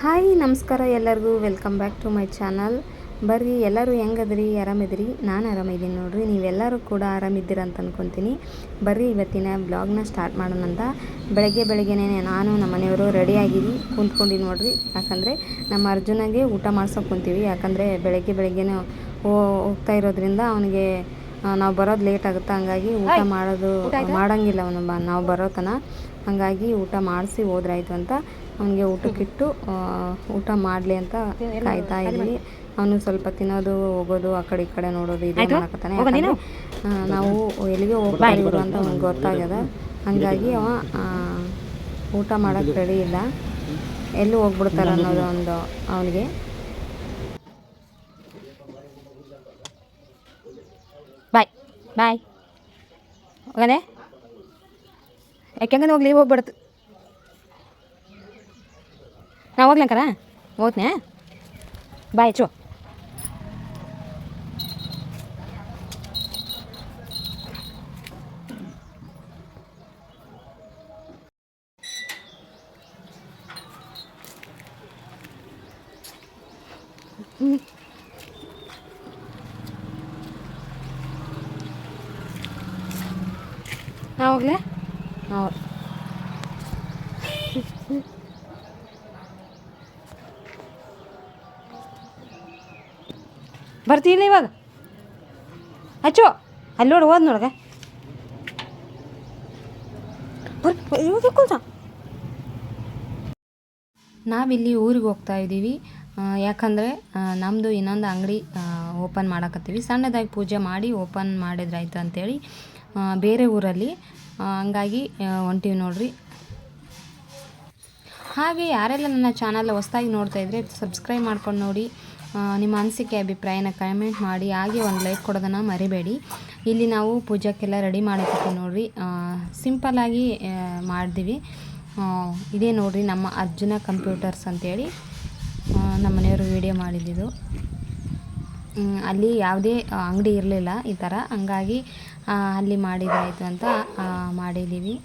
Hi ನಮಸ್ಕಾರ ಎಲ್ಲರಿಗೂ welcome back to my channel. ಬರ್ರಿ ಎಲ್ಲರೂ ಹೆಂಗದ್ರಿ, ಆರಾಮಿದ್ರಿ? ನಾನು ಆರಾಮಿದ್ದೀನಿ ನೋಡ್ರಿ. ನೀವೆಲ್ಲರೂ ಕೂಡ ಆರಾಮಿದ್ದೀರ ಅಂತ ಅಂದ್ಕೊತೀನಿ. ಬರ್ರಿ ಇವತ್ತಿನ ಬ್ಲಾಗ್ನ ಸ್ಟಾರ್ಟ್ ಮಾಡೋಣ ಅಂತ. ಬೆಳಗ್ಗೆನೇ ನಾನು ನಮ್ಮ ಮನೆಯವರು ರೆಡಿಯಾಗಿದ್ದು ಕುಂತ್ಕೊಂಡಿದ್ದು ನೋಡ್ರಿ. ಯಾಕಂದರೆ ನಮ್ಮ ಅರ್ಜುನಿಗೆ ಊಟ ಮಾಡ್ಸೋಕೆ ಕುಂತೀವಿ. ಯಾಕಂದರೆ ಬೆಳಗ್ಗೆನೇ ಹೋಗ್ತಾ ಇರೋದ್ರಿಂದ ಅವನಿಗೆ ನಾವು ಬರೋದು ಲೇಟ್ ಆಗುತ್ತೆ. ಹಂಗಾಗಿ ಊಟ ಮಾಡೋಂಗಿಲ್ಲ ಅವನು ನಾವು ಬರೋ ತನಕ. ಹಾಗಾಗಿ ಊಟ ಮಾಡಿಸಿ ಹೋದ್ರಾಯ್ತು ಅಂತ ಅವನಿಗೆ ಊಟಕ್ಕಿಟ್ಟು ಊಟ ಮಾಡಲಿ ಅಂತ ಕಾಯ್ತಾ ಇದ್ವಿ. ಅವನು ಸ್ವಲ್ಪ ತಿನ್ನೋದು, ಹೋಗೋದು, ಆ ಕಡೆ ಈ ಕಡೆ ನೋಡೋದು ಇದೇ ಮಾಡಕತ್ತಾನೆ. ಯಾಕಂದರೆ ನಾವು ಎಲ್ಲಿಗೆ ಹೋಗ್ತಾ ಇರೋದು ಅಂತ ಅವ್ನಿಗೆ ಗೊತ್ತಾಗ್ಯದ. ಹಾಗಾಗಿ ಅವ ಊಟ ಮಾಡೋಕ್ಕೆ ರೆಡಿ ಇಲ್ಲ, ಎಲ್ಲೂ ಹೋಗ್ಬಿಡ್ತಾರೆ ಅನ್ನೋದು ಒಂದು ಅವನಿಗೆ. ಬಾಯ್ ಬಾಯ್ ಹೋಗನೆ ಯಾಕೆಂಗನೆ ಹೋಗ್ಲಿ, ಹೋಗ್ಬಿಡ್ತು. ನಾ ಹೋಗ್ಲಂಕರ ಹೋಗ್ತನೆ. ಬಾಯ್ ಚೋ. ನಾ ಹೋಗ್ಲೆ ಬರ್ತೀಲ್ಲ ಇವಾಗ. ಹಚ್ಚು ಅಲ್ಲಿ ನೋಡು, ಹೋದ್ ನೋಡ್ಗೆ ನಾವಿಲ್ಲಿ ಊರಿಗೆ ಹೋಗ್ತಾ ಇದ್ದೀವಿ. ಯಾಕಂದರೆ ನಮ್ಮದು ಇನ್ನೊಂದು ಅಂಗಡಿ ಓಪನ್ ಮಾಡಕತ್ತೀವಿ. ಸಣ್ಣದಾಗಿ ಪೂಜೆ ಮಾಡಿ ಓಪನ್ ಮಾಡಿದ್ರಾಯ್ತು ಅಂಥೇಳಿ ಬೇರೆ ಊರಲ್ಲಿ. ಹಂಗಾಗಿ ಹೊಂಟೀವಿ ನೋಡ್ರಿ. ಹಾಗೆ ಯಾರೆಲ್ಲ ನನ್ನ ಚಾನಲ್ ಹೊಸದಾಗಿ ನೋಡ್ತಾ ಇದ್ದರೆ ಸಬ್ಸ್ಕ್ರೈಬ್ ಮಾಡ್ಕೊಂಡು ನೋಡಿ. ನಿಮ್ಮ ಅನಿಸಿಕೆ ಅಭಿಪ್ರಾಯನ ಕಮೆಂಟ್ ಮಾಡಿ. ಹಾಗೆ ಒಂದು ಲೈಕ್ ಕೊಡೋದನ್ನು ಮರಿಬೇಡಿ. ಇಲ್ಲಿ ನಾವು ಪೂಜಾಕ್ಕೆಲ್ಲ ರೆಡಿ ಮಾಡಿರ್ತೀವಿ ನೋಡಿರಿ. ಸಿಂಪಲ್ಲಾಗಿ ಮಾಡಿದ್ದೀವಿ. ಇದೇ ನೋಡಿರಿ ನಮ್ಮ ಅರ್ಜುನ ಕಂಪ್ಯೂಟರ್ಸ್ ಅಂತೇಳಿ ನಮ್ಮ ಮನೆಯವರು ವಿಡಿಯೋ ಮಾಡಿದ್ದು. ಅಲ್ಲಿ ಯಾವುದೇ ಅಂಗಡಿ ಇರಲಿಲ್ಲ ಈ ಥರ. ಹಂಗಾಗಿ ಅಲ್ಲಿ ಮಾಡಿದ್ರಾಯ್ತು ಅಂತ ಮಾಡಿದ್ದೀವಿ.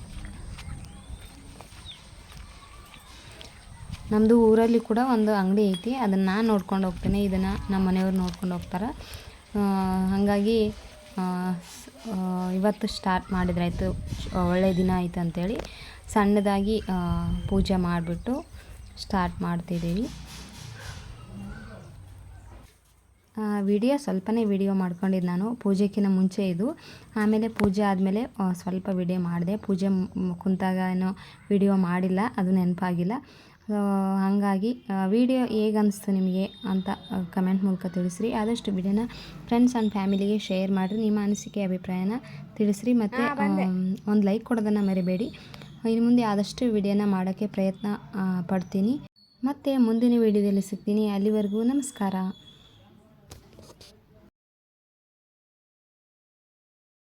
ನಮ್ಮದು ಊರಲ್ಲಿ ಕೂಡ ಒಂದು ಅಂಗಡಿ ಐತಿ, ಅದನ್ನು ನಾನು ನೋಡ್ಕೊಂಡು ಹೋಗ್ತೀನಿ, ಇದನ್ನು ನಮ್ಮ ಮನೆಯವ್ರು ನೋಡ್ಕೊಂಡು ಹೋಗ್ತಾರೆ. ಹಾಗಾಗಿ ಇವತ್ತು ಸ್ಟಾರ್ಟ್ ಮಾಡಿದ್ರಾಯ್ತು, ಒಳ್ಳೆಯ ದಿನ ಆಯಿತು ಅಂಥೇಳಿ ಸಣ್ಣದಾಗಿ ಪೂಜೆ ಮಾಡಿಬಿಟ್ಟು ಸ್ಟಾರ್ಟ್ ಮಾಡ್ತಿದ್ದೀವಿ. ಸ್ವಲ್ಪನೇ ವಿಡಿಯೋ ಮಾಡ್ಕೊಂಡಿದ್ದು ನಾನು ಪೂಜೆಕ್ಕಿಂತ ಮುಂಚೆ ಇದು. ಆಮೇಲೆ ಪೂಜೆ ಆದಮೇಲೆ ಸ್ವಲ್ಪ ವಿಡಿಯೋ ಮಾಡಿದೆ. ಪೂಜೆ ಕುಂತಾಗ ಏನೋ ವಿಡಿಯೋ ಮಾಡಿಲ್ಲ, ಅದು ನೆನಪಾಗಿಲ್ಲ. ಹಾಗಾಗಿ ವಿಡಿಯೋ ಹೇಗೆ ಅನಿಸ್ತು ನಿಮಗೆ ಅಂತ ಕಮೆಂಟ್ ಮೂಲಕ ತಿಳಿಸ್ರಿ. ಆದಷ್ಟು ವಿಡಿಯೋನ ಫ್ರೆಂಡ್ಸ್ ಆ್ಯಂಡ್ ಫ್ಯಾಮಿಲಿಗೆ ಶೇರ್ ಮಾಡಿರಿ. ನಿಮ್ಮ ಅನಿಸಿಕೆ ಅಭಿಪ್ರಾಯನ ತಿಳಿಸ್ರಿ. ಮತ್ತು ಒಂದು ಲೈಕ್ ಕೊಡೋದನ್ನು ಮರಿಬೇಡಿ. ಇನ್ನು ಮುಂದೆ ಆದಷ್ಟು ವಿಡಿಯೋನ ಮಾಡೋಕ್ಕೆ ಪ್ರಯತ್ನ ಪಡ್ತೀನಿ. ಮತ್ತು ಮುಂದಿನ ವಿಡಿಯೋದಲ್ಲಿ ಸಿಗ್ತೀನಿ. ಅಲ್ಲಿವರೆಗೂ ನಮಸ್ಕಾರ.